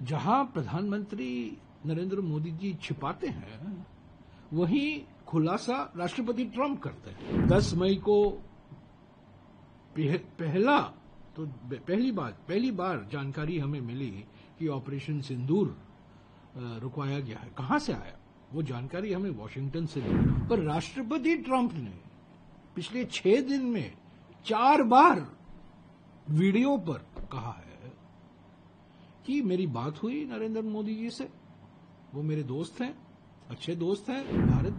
जहां प्रधानमंत्री नरेंद्र मोदी जी छिपाते हैं, वहीं खुलासा राष्ट्रपति ट्रंप करते हैं। 10 मई को पहली बार जानकारी हमें मिली कि ऑपरेशन सिंदूर रुकवाया गया है। कहां से आया वो जानकारी? हमें वॉशिंगटन से मिली। पर राष्ट्रपति ट्रंप ने पिछले 6 दिन में 4 बार वीडियो पर कहा है कि मेरी बात हुई नरेंद्र मोदी जी से, वो मेरे दोस्त हैं, अच्छे दोस्त हैं। भारत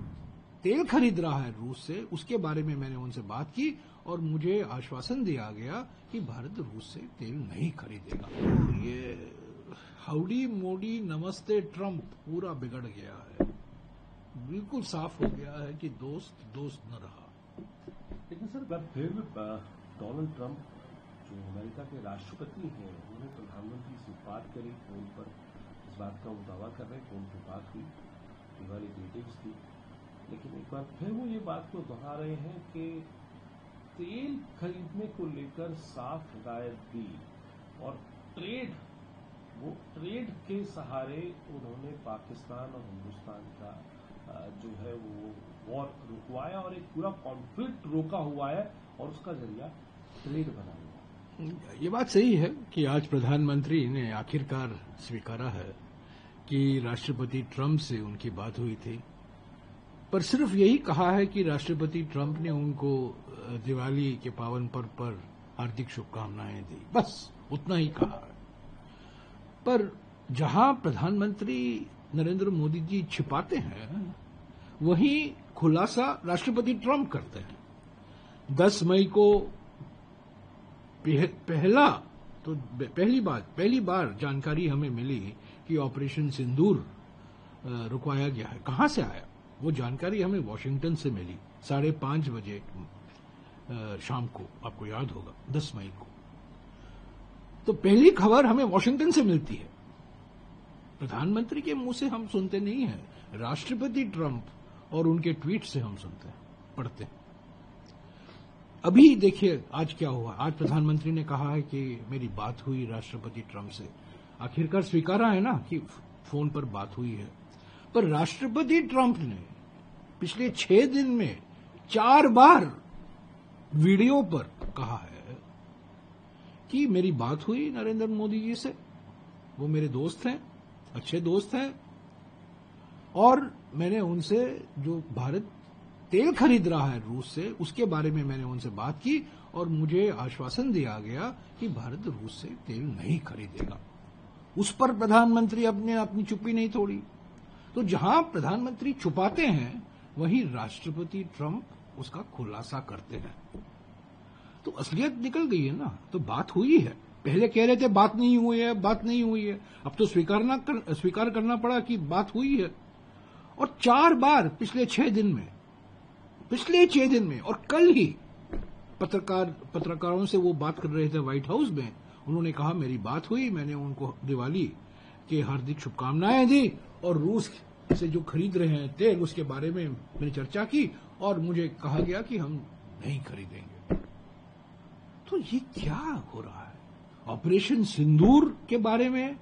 तेल खरीद रहा है रूस से, उसके बारे में मैंने उनसे बात की और मुझे आश्वासन दिया गया कि भारत रूस से तेल नहीं खरीदेगा। तो ये हाउडी मोदी नमस्ते ट्रंप पूरा बिगड़ गया है। बिल्कुल साफ हो गया है कि दोस्त दोस्त न रहा। लेकिन सर, फिर डोनाल्ड ट्रंप जो अमेरिका के राष्ट्रपति हैं, उन्होंने प्रधानमंत्री से बात करी फोन पर। इस बात का वो दावा कर रहे हैं, फोन पर बात हुई, दिवाली मीटिंग्स थी। लेकिन एक बार फिर वो ये बात को दोहरा रहे हैं कि तेल खरीदने को लेकर साफ हिदायत दी और ट्रेड के सहारे उन्होंने पाकिस्तान और हिंदुस्तान का जो है वो वॉर रुकवाया और एक पूरा कॉन्फ्लिक्ट रोका हुआ है और उसका जरिया ट्रेड बना हुआ। ये बात सही है कि आज प्रधानमंत्री ने आखिरकार स्वीकारा है कि राष्ट्रपति ट्रंप से उनकी बात हुई थी, पर सिर्फ यही कहा है कि राष्ट्रपति ट्रंप ने उनको दिवाली के पावन पर्व पर हार्दिक शुभकामनाएं दी, बस उतना ही कहा है। पर जहां प्रधानमंत्री नरेंद्र मोदी जी छिपाते हैं, वहीं खुलासा राष्ट्रपति ट्रंप करते हैं। 10 मई को पहली बार जानकारी हमें मिली कि ऑपरेशन सिंदूर रुकवाया गया है। कहां से आया वो जानकारी? हमें वॉशिंगटन से मिली 5:30 बजे शाम को, आपको याद होगा 10 मई को। तो पहली खबर हमें वॉशिंगटन से मिलती है, प्रधानमंत्री के मुंह से हम सुनते नहीं हैं, राष्ट्रपति ट्रंप और उनके ट्वीट से हम सुनते हैं, पढ़ते हैं। अभी देखिए आज क्या हुआ। आज प्रधानमंत्री ने कहा है कि मेरी बात हुई राष्ट्रपति ट्रंप से। आखिरकार स्वीकारा है ना कि फोन पर बात हुई है। पर राष्ट्रपति ट्रंप ने पिछले 6 दिन में 4 बार वीडियो पर कहा है कि मेरी बात हुई नरेंद्र मोदी जी से, वो मेरे दोस्त हैं, अच्छे दोस्त हैं, और मैंने उनसे जो भारत तेल खरीद रहा है रूस से, उसके बारे में मैंने उनसे बात की और मुझे आश्वासन दिया गया कि भारत रूस से तेल नहीं खरीदेगा। उस पर प्रधानमंत्री अपनी चुप्पी नहीं तोड़ी। तो जहां प्रधानमंत्री छुपाते हैं, वहीं राष्ट्रपति ट्रंप उसका खुलासा करते हैं। तो असलियत निकल गई है ना। तो बात हुई है। पहले कह रहे थे बात नहीं हुई है, बात नहीं हुई है। अब तो स्वीकार करना पड़ा कि बात हुई है। और 4 बार पिछले 6 दिन में, और कल ही पत्रकारों से वो बात कर रहे थे व्हाइट हाउस में। उन्होंने कहा मेरी बात हुई, मैंने उनको दिवाली की हार्दिक शुभकामनाएं दी और रूस से जो खरीद रहे हैं तेल, उसके बारे में मैंने चर्चा की और मुझे कहा गया कि हम नहीं खरीदेंगे। तो ये क्या हो रहा है? ऑपरेशन सिंदूर के बारे में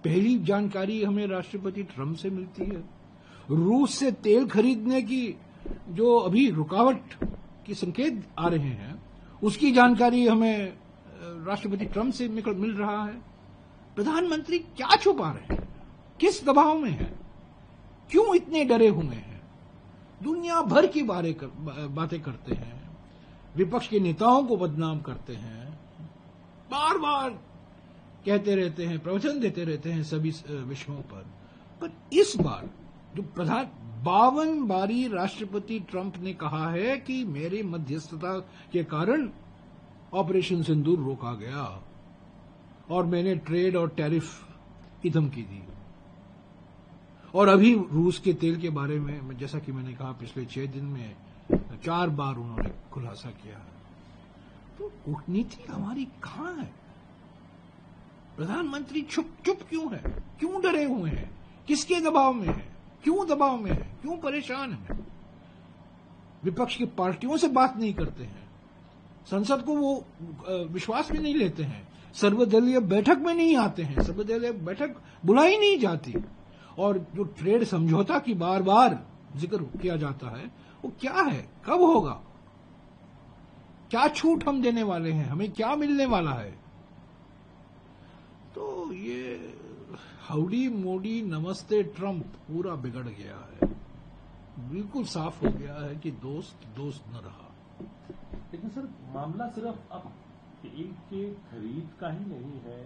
पहली जानकारी हमें राष्ट्रपति ट्रंप से मिलती है। रूस से तेल खरीदने की जो अभी रुकावट की संकेत आ रहे हैं, उसकी जानकारी हमें राष्ट्रपति ट्रंप से मिल रहा है। प्रधानमंत्री क्या छुपा रहे हैं? किस दबाव में है? क्यों इतने डरे हुए हैं? दुनिया भर की बातें करते हैं, विपक्ष के नेताओं को बदनाम करते हैं, बार बार कहते रहते हैं, प्रवचन देते रहते हैं सभी विषयों पर इस बार जो 52 बारी राष्ट्रपति ट्रंप ने कहा है कि मेरे मध्यस्थता के कारण ऑपरेशन सिंदूर रोका गया और मैंने ट्रेड और टैरिफ की धमकी दी। और अभी रूस के तेल के बारे में, जैसा कि मैंने कहा, पिछले 6 दिन में 4 बार उन्होंने खुलासा किया है। तो कूटनीति हमारी कहां है? प्रधानमंत्री चुप क्यों है? क्यों डरे हुए हैं? किसके दबाव में है? क्यों दबाव में है? क्यों परेशान है? विपक्ष की पार्टियों से बात नहीं करते हैं, संसद को वो विश्वास में नहीं लेते हैं, सर्वदलीय बैठक में नहीं आते हैं, सर्वदलीय बैठक बुलाई नहीं जाती। और जो ट्रेड समझौता की बार बार जिक्र किया जाता है वो क्या है, कब होगा, क्या छूट हम देने वाले हैं, हमें क्या मिलने वाला है। तो ये हाउडी मोदी नमस्ते ट्रंप पूरा बिगड़ गया है, बिल्कुल साफ हो गया है कि दोस्त दोस्त न रहा। लेकिन सर मामला सिर्फ अब तेल के खरीद का ही नहीं है,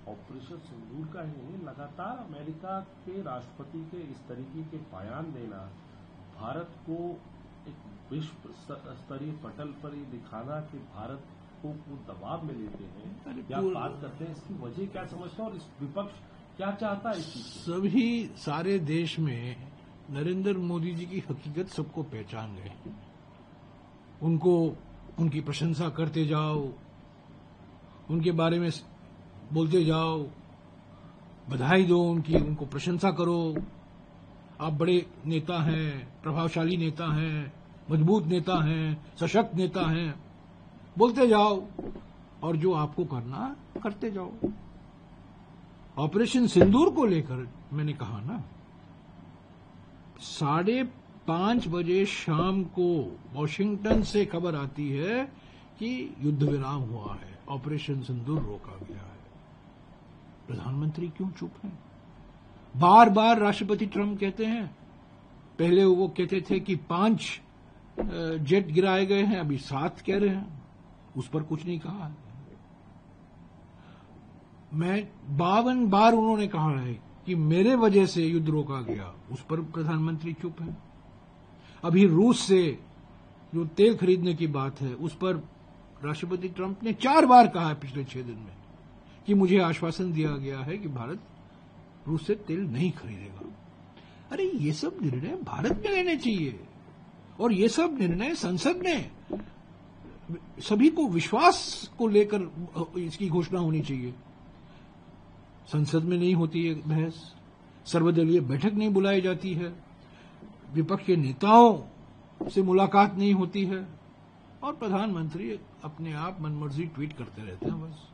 ऑपरेशन सिंदूर का ही नहीं, लगातार अमेरिका के राष्ट्रपति के इस तरीके के बयान देना, भारत को एक विश्व स्तरीय पटल पर ये दिखाना कि भारत को दबाव में लेते हैं या बात करते हैं, इसकी वजह क्या समझते हैं और इस विपक्ष क्या चाहता है इस चीज? सभी सारे देश में नरेंद्र मोदी जी की हकीकत सबको पहचान गए, उनको उनकी प्रशंसा करते जाओ, उनके बारे में बोलते जाओ, बधाई दो उनकी, उनको प्रशंसा करो, आप बड़े नेता हैं, प्रभावशाली नेता हैं, मजबूत नेता हैं, सशक्त नेता हैं, बोलते जाओ और जो आपको करना करते जाओ। ऑपरेशन सिंदूर को लेकर मैंने कहा ना, 5:30 बजे शाम को वॉशिंगटन से खबर आती है कि युद्ध विराम हुआ है, ऑपरेशन सिंदूर रोका गया है। प्रधानमंत्री क्यों चुप हैं? बार बार राष्ट्रपति ट्रंप कहते हैं, पहले वो कहते थे कि 5 जेट गिराए गए हैं, अभी 7 कह रहे हैं, उस पर कुछ नहीं कहा है। मैं 52 बार उन्होंने कहा है कि मेरे वजह से युद्ध रोका गया, उस पर प्रधानमंत्री चुप है। अभी रूस से जो तेल खरीदने की बात है, उस पर राष्ट्रपति ट्रंप ने 4 बार कहा है पिछले 6 दिन में कि मुझे आश्वासन दिया गया है कि भारत रूस से तेल नहीं खरीदेगा। अरे ये सब निर्णय भारत में लेने चाहिए और ये सब निर्णय संसद में सभी को विश्वास को लेकर इसकी घोषणा होनी चाहिए। संसद में नहीं होती है बहस, सर्वदलीय बैठक नहीं बुलाई जाती है, विपक्ष के नेताओं से मुलाकात नहीं होती है और प्रधानमंत्री अपने आप मनमर्जी ट्वीट करते रहते हैं बस।